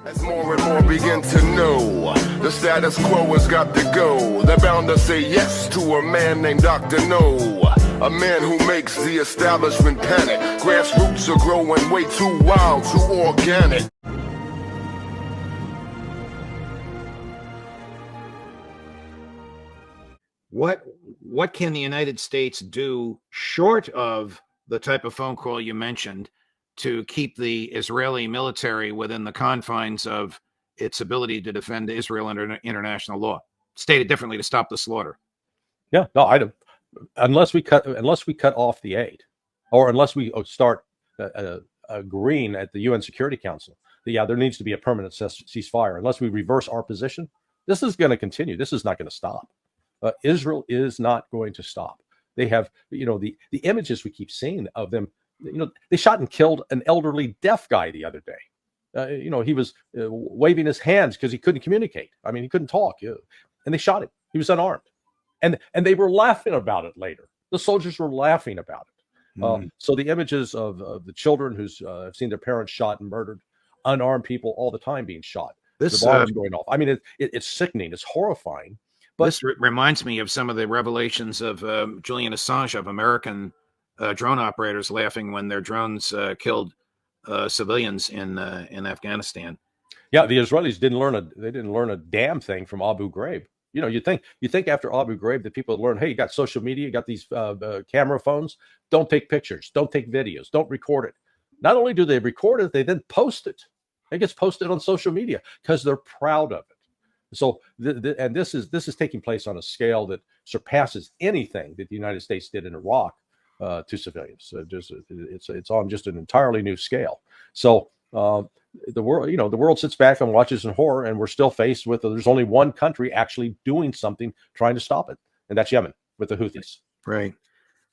As more and more begin to know, the status quo has got to go. They're bound to say yes to a man named Dr. No, a man who makes the establishment panic. Grassroots are growing way too wild, too organic. What can the United States do short of the type of phone call you mentioned to keep the Israeli military within the confines of its ability to defend Israel under international law? Stated differently, to stop the slaughter. Yeah, no, I don't. Unless we cut off the aid, or unless we start agreeing at the UN Security Council that there needs to be a permanent ceasefire. Unless we reverse our position, this is going to continue. This is not going to stop. Israel is not going to stop. They have, the images we keep seeing of them. They shot and killed an elderly deaf guy the other day. He was waving his hands because he couldn't communicate. I mean, he couldn't talk. And they shot him. He was unarmed. And they were laughing about it later. The soldiers were laughing about it. So the images of the children who's have seen their parents shot and murdered, unarmed people all the time being shot. The bombs going off. I mean, it's sickening. It's horrifying. But this reminds me of some of the revelations of Julian Assange, of American drone operators laughing when their drones killed civilians in Afghanistan. Yeah, the Israelis didn't learn a damn thing from Abu Ghraib. You think after Abu Ghraib that people would learn, hey, you got social media, you got these camera phones, don't take pictures, don't take videos, don't record it. Not only do they record it, they then post it. It gets posted on social media because they're proud of it. So, and this is taking place on a scale that surpasses anything that the United States did in Iraq to civilians. It's on just an entirely new scale. So the world sits back and watches in horror, and we're still faced with there's only one country actually doing something, trying to stop it, and that's Yemen with the Houthis. Right.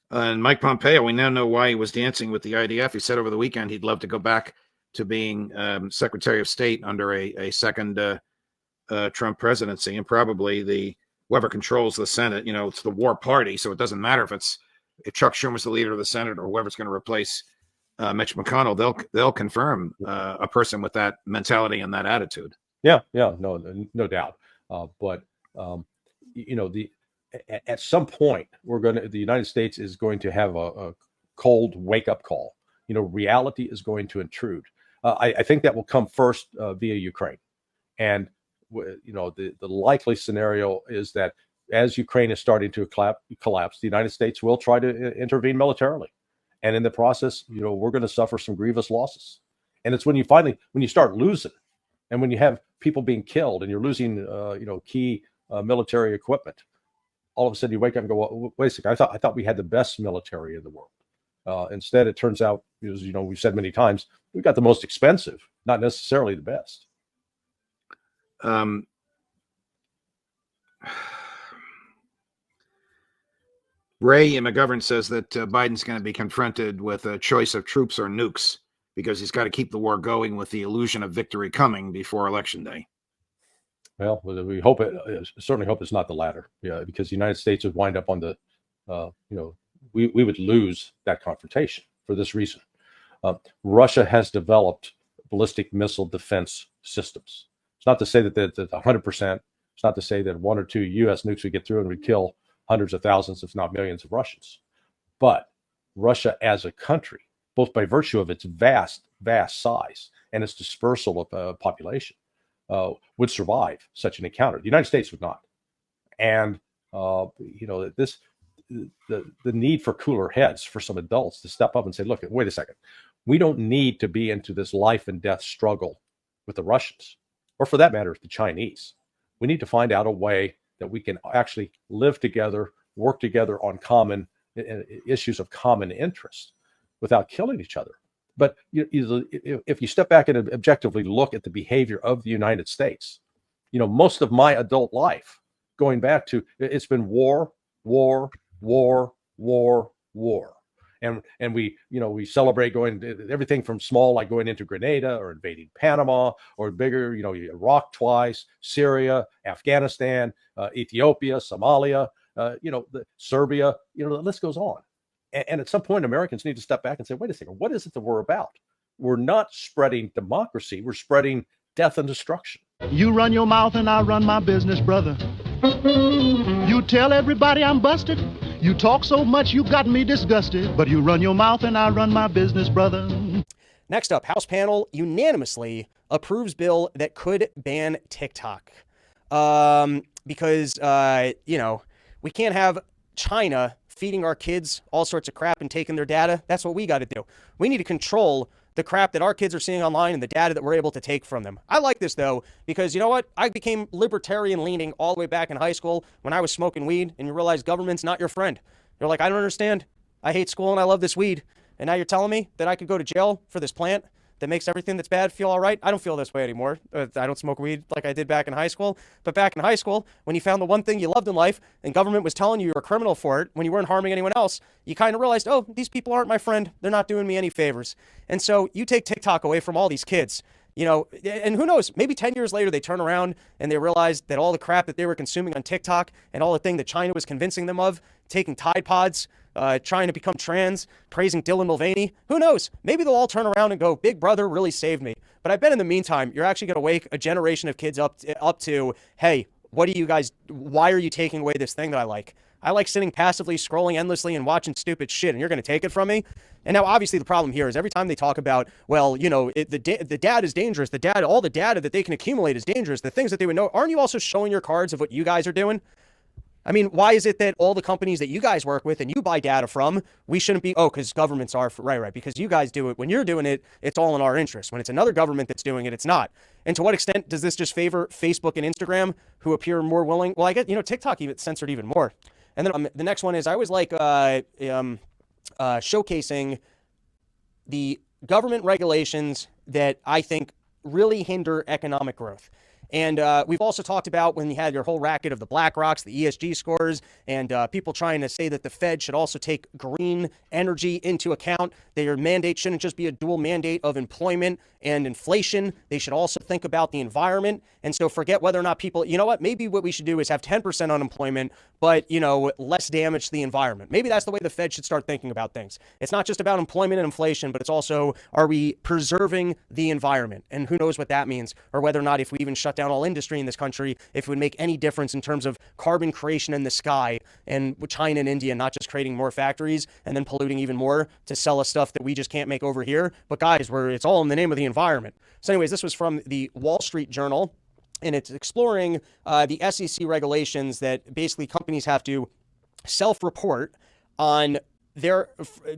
And Mike Pompeo, we now know why he was dancing with the IDF. He said over the weekend he'd love to go back to being Secretary of State under a second Trump presidency, and probably whoever controls the Senate. It's the war party, so it doesn't matter if Chuck Schumer's the leader of the Senate or whoever's going to replace Mitch McConnell. They'll confirm a person with that mentality and that attitude. Yeah, no doubt. But at some point, the United States is going to have a cold wake up call. Reality is going to intrude. I think that will come first via Ukraine, and the likely scenario is that as Ukraine is starting to collapse, the United States will try to intervene militarily. And in the process, we're going to suffer some grievous losses. And it's when you start losing, and when you have people being killed and you're losing, key military equipment, all of a sudden you wake up and go, well, wait a second, I thought we had the best military in the world. Instead, it turns out, as we've said many times, we've got the most expensive, not necessarily the best. Ray McGovern says that Biden's going to be confronted with a choice of troops or nukes because he's got to keep the war going with the illusion of victory coming before Election Day. Well, we certainly hope it's not the latter. Yeah, because the United States would wind up on the, we would lose that confrontation for this reason. Russia has developed ballistic missile defense systems. It's not to say that 100%. It's not to say that 1 or 2 U.S. nukes would get through and would kill hundreds of thousands, if not millions of Russians. But Russia as a country, both by virtue of its vast size and its dispersal of population, would survive such an encounter. The United States would not. And, the need for cooler heads for some adults to step up and say, look, wait a second. We don't need to be into this life and death struggle with the Russians, or for that matter, the Chinese. We need to find out a way that we can actually live together, work together on common issues of common interest without killing each other. But if you step back and objectively look at the behavior of the United States, most of my adult life, going back to, it's been war. And we celebrate going to everything from small, like going into Grenada or invading Panama, or bigger, Iraq twice, Syria, Afghanistan, Ethiopia, Somalia, Serbia, the list goes on. And at some point, Americans need to step back and say, wait a second, what is it that we're about? We're not spreading democracy. We're spreading death and destruction. You run your mouth and I run my business, brother. You tell everybody I'm busted. You talk so much you got me disgusted. But you run your mouth and I run my business, brother. Next up, House panel unanimously approves bill that could ban TikTok. Because, we can't have China feeding our kids all sorts of crap and taking their data. That's what we got to do. We need to control the crap that our kids are seeing online and the data that we're able to take from them. I like this, though, because you know what? I became libertarian leaning all the way back in high school when I was smoking weed, and you realize government's not your friend. You're like, I don't understand. I hate school and I love this weed. And now you're telling me that I could go to jail for this plant that makes everything that's bad feel all right? I don't feel this way anymore. I don't smoke weed like I did back in high school. But back in high school, when you found the one thing you loved in life and government was telling you were a criminal for it when you weren't harming anyone else, you kind of realized, oh, these people aren't my friend. They're not doing me any favors. And so you take TikTok away from all these kids. And who knows, maybe 10 years later, they turn around and they realize that all the crap that they were consuming on TikTok and all the thing that China was convincing them of, taking Tide Pods, trying to become trans, praising Dylan Mulvaney, who knows? Maybe they'll all turn around and go, Big Brother really saved me. But I bet in the meantime, you're actually going to wake a generation of kids up to, hey, why are you taking away this thing that I like? I like sitting passively, scrolling endlessly and watching stupid shit, and you're going to take it from me? And now, obviously, the problem here is every time they talk about, well, the data is dangerous. All the data that they can accumulate is dangerous. The things that they would know. Aren't you also showing your cards of what you guys are doing? I mean, why is it that all the companies that you guys work with and you buy data from, we shouldn't be, because governments are, right, because you guys do it. When you're doing it, it's all in our interest. When it's another government that's doing it, it's not. And to what extent does this just favor Facebook and Instagram, who appear more willing? Well, I guess, TikTok even censored even more. And then the next one is I always like showcasing the government regulations that I think really hinder economic growth. And we've also talked about when you had your whole racket of the BlackRocks, the ESG scores, and people trying to say that the Fed should also take green energy into account. Their mandate shouldn't just be a dual mandate of employment and inflation. They should also think about the environment. And so forget whether or not people, maybe what we should do is have 10% unemployment, but, less damage to the environment. Maybe that's the way the Fed should start thinking about things. It's not just about employment and inflation, but it's also, are we preserving the environment? And who knows what that means, or whether or not if we even shut down all industry in this country, if it would make any difference in terms of carbon creation in the sky, and with China and India not just creating more factories and then polluting even more to sell us stuff that we just can't make over here. But guys, it's all in the name of the environment. So anyways, this was from the Wall Street Journal, and it's exploring the SEC regulations that basically companies have to self-report on their,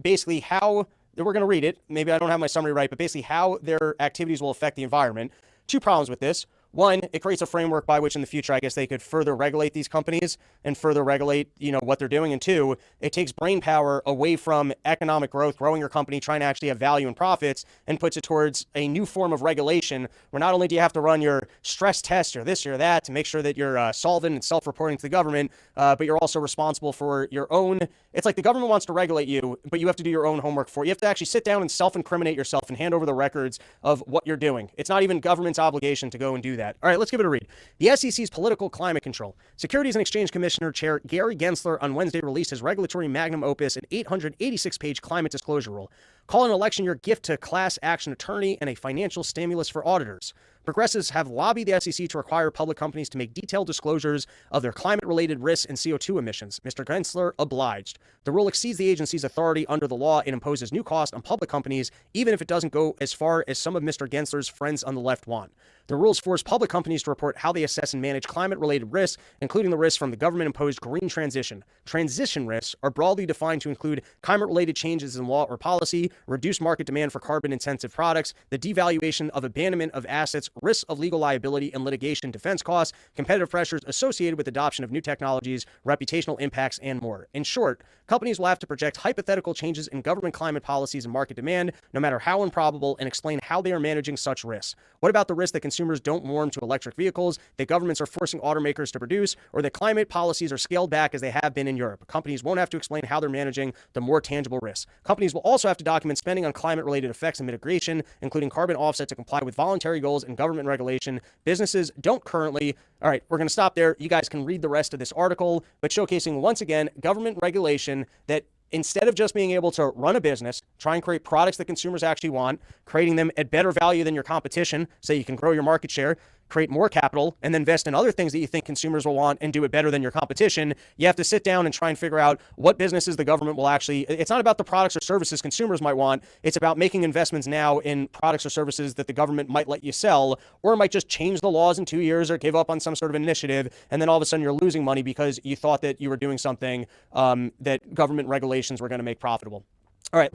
basically how, we're going to read it, maybe I don't have my summary right, but basically how their activities will affect the environment. Two problems with this. One, it creates a framework by which in the future, I guess they could further regulate these companies and further regulate, what they're doing. And two, it takes brain power away from economic growth, growing your company, trying to actually have value and profits, and puts it towards a new form of regulation where not only do you have to run your stress test or this or that to make sure that you're solvent and self-reporting to the government, but you're also responsible for your own. It's like the government wants to regulate you, but you have to do your own homework for it. You have to actually sit down and self-incriminate yourself and hand over the records of what you're doing. It's not even government's obligation to go and do that. All right, let's give it a read. The SEC's Political Climate Control. Securities and Exchange Commissioner Chair Gary Gensler on Wednesday released his regulatory magnum opus, an 886-page climate disclosure rule, calling an election year gift to class action attorney and a financial stimulus for auditors. Progressives have lobbied the SEC to require public companies to make detailed disclosures of their climate-related risks and CO2 emissions. Mr. Gensler obliged. The rule exceeds the agency's authority under the law and imposes new costs on public companies, even if it doesn't go as far as some of Mr. Gensler's friends on the left want. The rules force public companies to report how they assess and manage climate-related risks, including the risks from the government-imposed green transition. Transition risks are broadly defined to include climate-related changes in law or policy, reduced market demand for carbon-intensive products, the devaluation of abandonment of assets, risks of legal liability and litigation defense costs, competitive pressures associated with adoption of new technologies, reputational impacts, and more. In short, companies will have to project hypothetical changes in government climate policies and market demand, no matter how improbable, and explain how they are managing such risks. What about the risk that consumers don't warm to electric vehicles, that governments are forcing automakers to produce, or that climate policies are scaled back as they have been in Europe? Companies won't have to explain how they're managing the more tangible risks. Companies will also have to document spending on climate-related effects and mitigation, including carbon offset to comply with voluntary goals and government regulation. Businesses don't currently. All right, we're going to stop there. You guys can read the rest of this article, but showcasing once again government regulation that instead of just being able to run a business, try and create products that consumers actually want, creating them at better value than your competition so you can grow your market share, create more capital, and then invest in other things that you think consumers will want and do it better than your competition, you have to sit down and try and figure out what businesses the government will actually, it's not about the products or services consumers might want, it's about making investments now in products or services that the government might let you sell, or it might just change the laws in 2 years or give up on some sort of initiative, and then all of a sudden you're losing money because you thought that you were doing something that government regulations were going to make profitable. All right.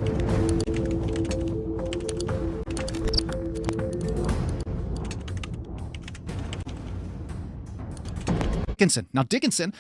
Dickinson. Now, Dickinson,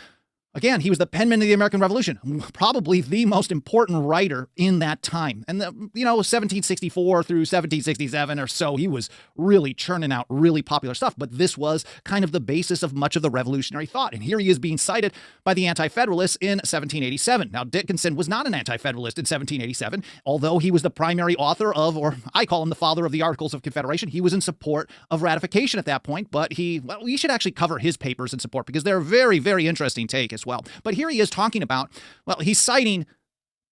again, he was the penman of the American Revolution, probably the most important writer in that time. And, 1764 through 1767 or so, he was really churning out really popular stuff. But this was kind of the basis of much of the revolutionary thought. And here he is being cited by the Anti-Federalists in 1787. Now, Dickinson was not an Anti-Federalist in 1787, although he was the primary author of, or I call him the father of the Articles of Confederation. He was in support of ratification at that point, but we should actually cover his papers in support because they're a very, very interesting take as well. But here he is talking about, he's citing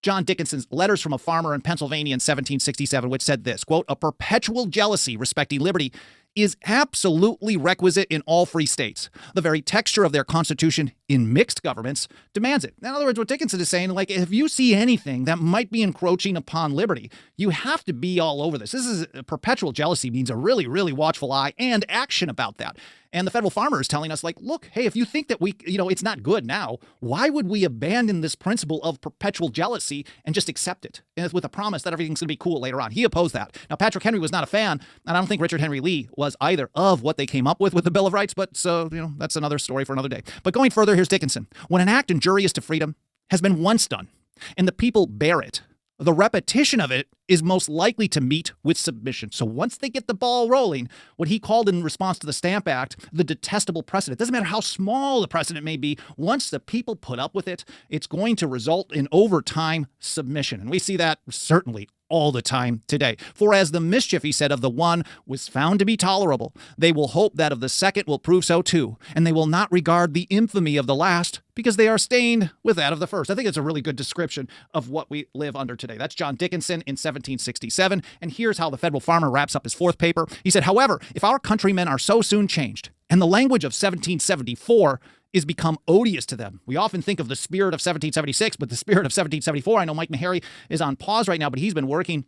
John Dickinson's Letters from a Farmer in Pennsylvania in 1767, which said this, quote, "A perpetual jealousy respecting liberty is absolutely requisite in all free states. The very texture of their constitution in mixed governments demands it." In other words, what Dickinson is saying, if you see anything that might be encroaching upon liberty, you have to be all over this. This is a perpetual jealousy means a really, really watchful eye and action about that. And the federal farmer is telling us, look, hey, if you think that it's not good now, why would we abandon this principle of perpetual jealousy and just accept it with a promise that everything's going to be cool later on? He opposed that. Now, Patrick Henry was not a fan, and I don't think Richard Henry Lee was either of what they came up with the Bill of Rights, but so, that's another story for another day. But going further, here's Dickinson. When an act injurious to freedom has been once done, and the people bear it, the repetition of it is most likely to meet with submission. So once they get the ball rolling, what he called in response to the Stamp Act, the detestable precedent, doesn't matter how small the precedent may be, once the people put up with it, it's going to result in over time submission. And we see that certainly all the time today. For as the mischief, he said, of the one was found to be tolerable, they will hope that of the second will prove so too, and they will not regard the infamy of the last because they are stained with that of the first. I think it's a really good description of what we live under today. That's John Dickinson in 1767. And here's how the federal farmer wraps up his fourth paper. He said, however, if our countrymen are so soon changed, and the language of 1774 is become odious to them. We often think of the spirit of 1776, but the spirit of 1774, I know Mike Meharry is on pause right now, but he's been working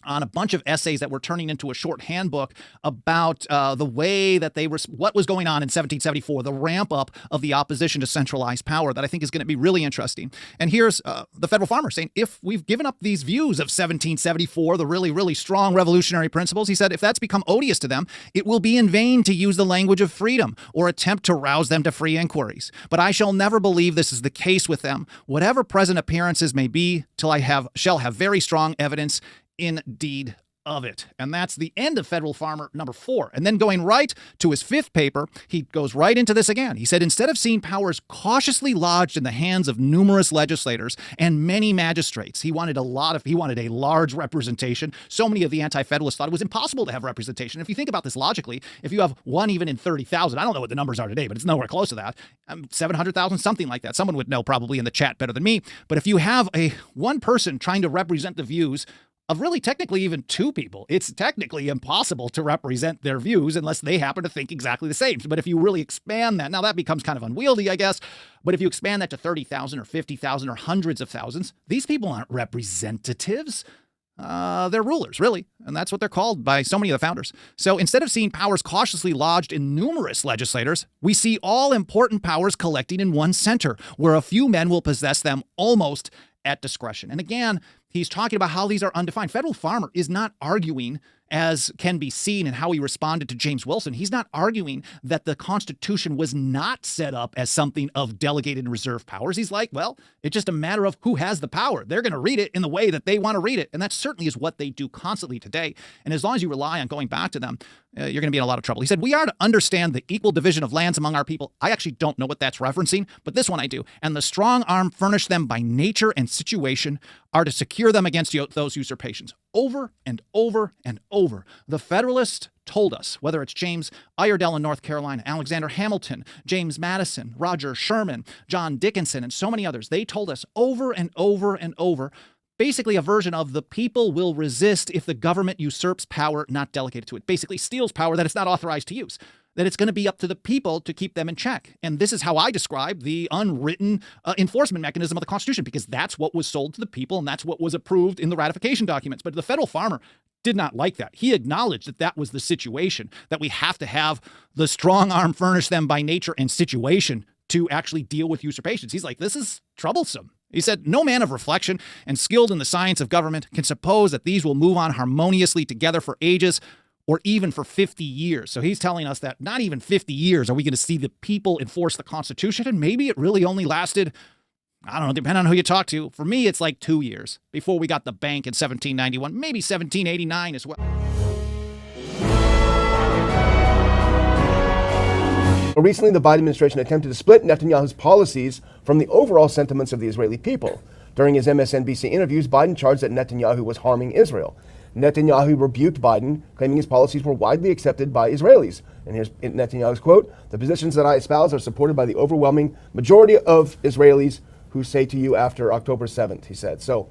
on a bunch of essays that were turning into a short handbook about the way that what was going on in 1774, the ramp up of the opposition to centralized power that I think is going to be really interesting. And here's the federal farmer saying, if we've given up these views of 1774, the really, really strong revolutionary principles, he said, if that's become odious to them, it will be in vain to use the language of freedom or attempt to rouse them to free inquiries. But I shall never believe this is the case with them, whatever present appearances may be, till I shall have very strong evidence indeed of it. And that's the end of Federal Farmer number 4. And then going right to his fifth paper, he goes right into this again. He said, instead of seeing powers cautiously lodged in the hands of numerous legislators and many magistrates, he wanted a large representation. So many of the anti-federalists thought it was impossible to have representation. If you think about this logically, if you have one even in 30,000, I don't know what the numbers are today, but it's nowhere close to that. 700,000, something like that. Someone would know probably in the chat better than me. But if you have one person trying to represent the views of really technically even two people, it's technically impossible to represent their views unless they happen to think exactly the same. But if you really expand that, now that becomes kind of unwieldy, I guess, but if you expand that to 30,000 or 50,000 or hundreds of thousands, these people aren't representatives. They're rulers, really. And that's what they're called by so many of the founders. So instead of seeing powers cautiously lodged in numerous legislators, we see all important powers collecting in one center, where a few men will possess them almost at discretion. And again, he's talking about how these are undefined. Federal Farmer is not arguing, as can be seen in how he responded to James Wilson. He's not arguing that the Constitution was not set up as something of delegated and reserved powers. He's like, well, it's just a matter of who has the power. They're going to read it in the way that they want to read it. And that certainly is what they do constantly today. And as long as you rely on going back to them, you're going to be in a lot of trouble. He said, we are to understand the equal division of lands among our people. I actually don't know what that's referencing, but this one I do. And the strong arm furnished them by nature and situation are to secure them against those usurpations. Over and over and over, the Federalists told us, whether it's James Iredell in North Carolina, Alexander Hamilton, James Madison, Roger Sherman, John Dickinson, and so many others, they told us over and over and over, basically a version of the people will resist if the government usurps power not delegated to it, basically steals power that it's not authorized to use, that it's going to be up to the people to keep them in check. And this is how I describe the unwritten enforcement mechanism of the Constitution, because that's what was sold to the people and that's what was approved in the ratification documents. But the federal farmer did not like that. He acknowledged that that was the situation, that we have to have the strong arm furnish them by nature and situation to actually deal with usurpations. He's like, this is troublesome. He said, no man of reflection and skilled in the science of government can suppose that these will move on harmoniously together for ages or even for 50 years. So he's telling us that not even 50 years are we going to see the people enforce the Constitution. And maybe it really only lasted, I don't know, depending on who you talk to. For me, it's like 2 years before we got the bank in 1791, maybe 1789 as well. Recently, the Biden administration attempted to split Netanyahu's policies from the overall sentiments of the Israeli people. During his MSNBC interviews, Biden charged that Netanyahu was harming Israel. Netanyahu rebuked Biden, claiming his policies were widely accepted by Israelis. And here's Netanyahu's quote: "The positions that I espouse are supported by the overwhelming majority of Israelis who say to you after October 7th, he said. So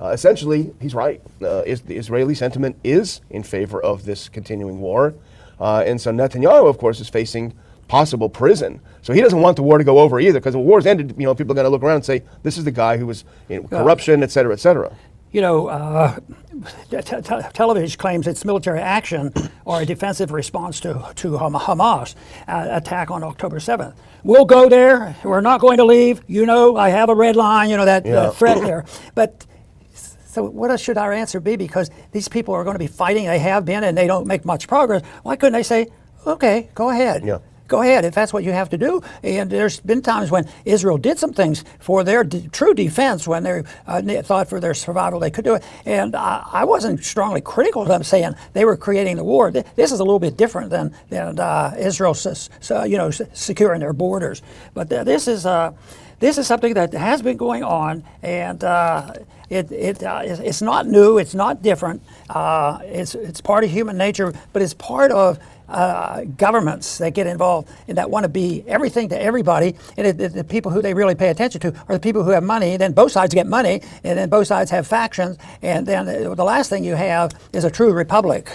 essentially, he's right. The Israeli sentiment is in favor of this continuing war. And so Netanyahu, of course, is facing possible prison. So he doesn't want the war to go over either, because the war's ended, people are going to look around and say, this is the guy who was corruption, et cetera, et cetera. Television claims it's military action or a defensive response to Hamas attack on October 7th. We'll go there. We're not going to leave. I have a red line, that threat there. But so what should our answer be? Because these people are going to be fighting. They have been, and they don't make much progress. Why couldn't they say, okay, go ahead. Yeah. Go ahead if that's what you have to do. And there's been times when Israel did some things for their true defense, when they thought for their survival they could do it. And I wasn't strongly critical of them saying they were creating the war. This is a little bit different than Israel, securing their borders. But this is something that has been going on, and it's not new. It's not different. It's part of human nature, but it's part of governments that get involved and that want to be everything to everybody. And the people who they really pay attention to are the people who have money. Then both sides get money, and then both sides have factions. And then the last thing you have is a true republic.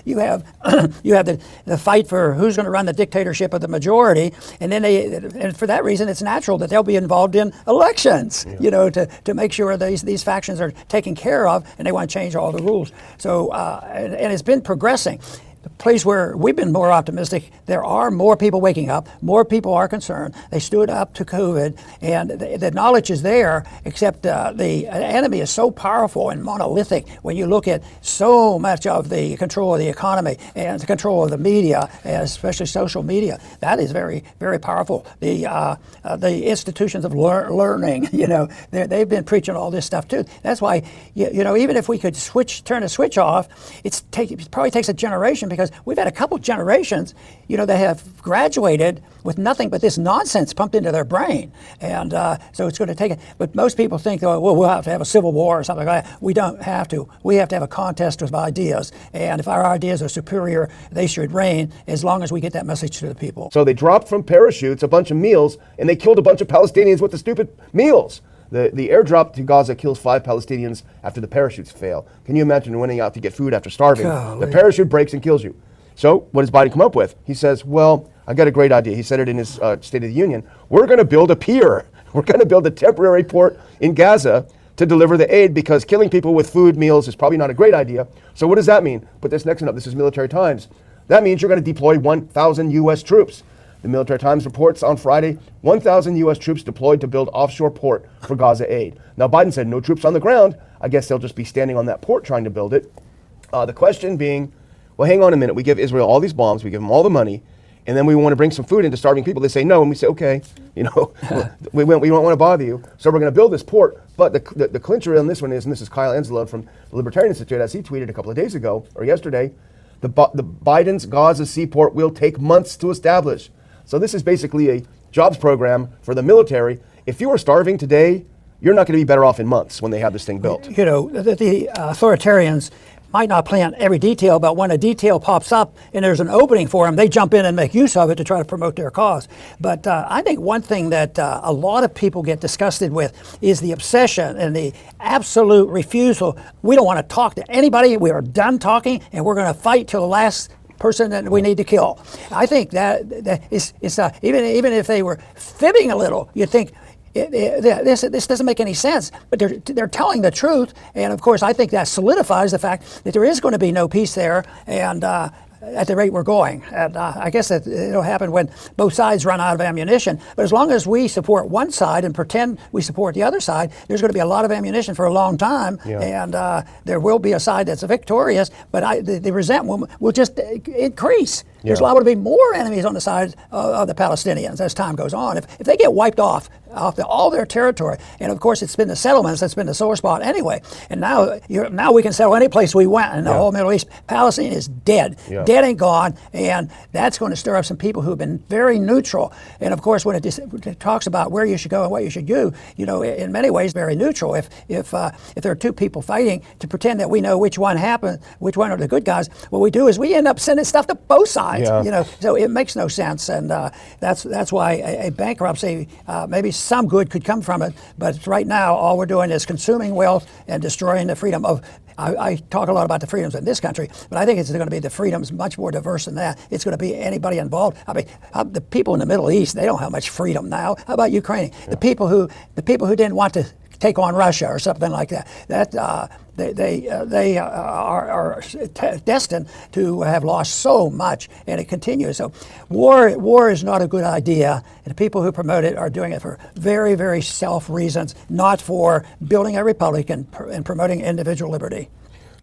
You have the fight for who's going to run the dictatorship of the majority. And then and for that reason, it's natural that they'll be involved in elections, to make sure these factions are taken care of, and they want to change all the rules. So, and it's been progressing. The place where we've been more optimistic, there are more people waking up, more people are concerned. They stood up to COVID, and the knowledge is there, except the enemy is so powerful and monolithic when you look at so much of the control of the economy and the control of the media, especially social media. That is very, very powerful. The institutions of learning, they've been preaching all this stuff too. That's why, even if we could turn a switch off, it probably takes a generation, because we've had a couple generations, that have graduated with nothing but this nonsense pumped into their brain. And so it's going to take it. But most people think, we'll have to have a civil war or something like that. We don't have to. We have to have a contest of ideas. And if our ideas are superior, they should reign, as long as we get that message to the people. So they dropped from parachutes a bunch of meals, and they killed a bunch of Palestinians with the stupid meals. The airdrop to Gaza kills 5 Palestinians after the parachutes fail. Can you imagine running out to get food after starving? Golly. The parachute breaks and kills you. So what does Biden come up with? He says, well, I got a great idea. He said it in his State of the Union. We're going to build a pier. We're going to build a temporary port in Gaza to deliver the aid, because killing people with food meals is probably not a great idea. So what does that mean? Put this next one up. This is Military Times. That means you're going to deploy 1,000 U.S. troops. The Military Times reports on Friday, 1,000 U.S. troops deployed to build offshore port for Gaza aid. Now, Biden said no troops on the ground. I guess they'll just be standing on that port trying to build it. The question being, well, hang on a minute. We give Israel all these bombs. We give them all the money. And then we want to bring some food into starving people. They say no. And we say, okay, we don't want to bother you. So we're going to build this port. But the clincher on this one is, and this is Kyle Anzalone from the Libertarian Institute, as he tweeted a couple of days ago, or yesterday, the Biden's Gaza seaport will take months to establish. So this is basically a jobs program for the military. If you are starving today, you're not going to be better off in months when they have this thing built. You know, the authoritarians might not plan every detail, but when a detail pops up and there's an opening for them, they jump in and make use of it to try to promote their cause. But I think one thing that a lot of people get disgusted with is the obsession and the absolute refusal. We don't want to talk to anybody. We are done talking, and we're going to fight till the last person that we need to kill. I think that is even if they were fibbing a little, you'd think, this doesn't make any sense, but they're telling the truth, and of course I think that solidifies the fact that there is going to be no peace there, and at the rate we're going. And I guess that it'll happen when both sides run out of ammunition. But as long as we support one side and pretend we support the other side, there's going to be a lot of ammunition for a long time, and there will be a side that's victorious, but the resentment will just increase. There's liable to be more enemies on the side of the Palestinians as time goes on. If they get wiped off all their territory, and of course it's been the settlements that's been the sore spot anyway, and now we can settle any place we went in the whole Middle East. Palestine is dead, dead and gone, and that's going to stir up some people who've been very neutral. And of course, when it talks about where you should go and what you should do, you know, in many ways very neutral. If there are two people fighting, to pretend that we know which one happened, which one are the good guys, what we do is we end up sending stuff to both sides. You know, so it makes no sense, and that's why a bankruptcy, maybe some good could come from it, but right now all we're doing is consuming wealth and destroying the freedom of. I talk a lot about the freedoms in this country, but I think it's going to be the freedoms much more diverse than that. It's going to be anybody involved. I mean, the people in the Middle East, they don't have much freedom now. How about Ukraine? The people who didn't want to take on Russia or something like that. They are destined to have lost so much, and it continues. So war is not a good idea, and the people who promote it are doing it for very, very self reasons, not for building a republic and promoting individual liberty.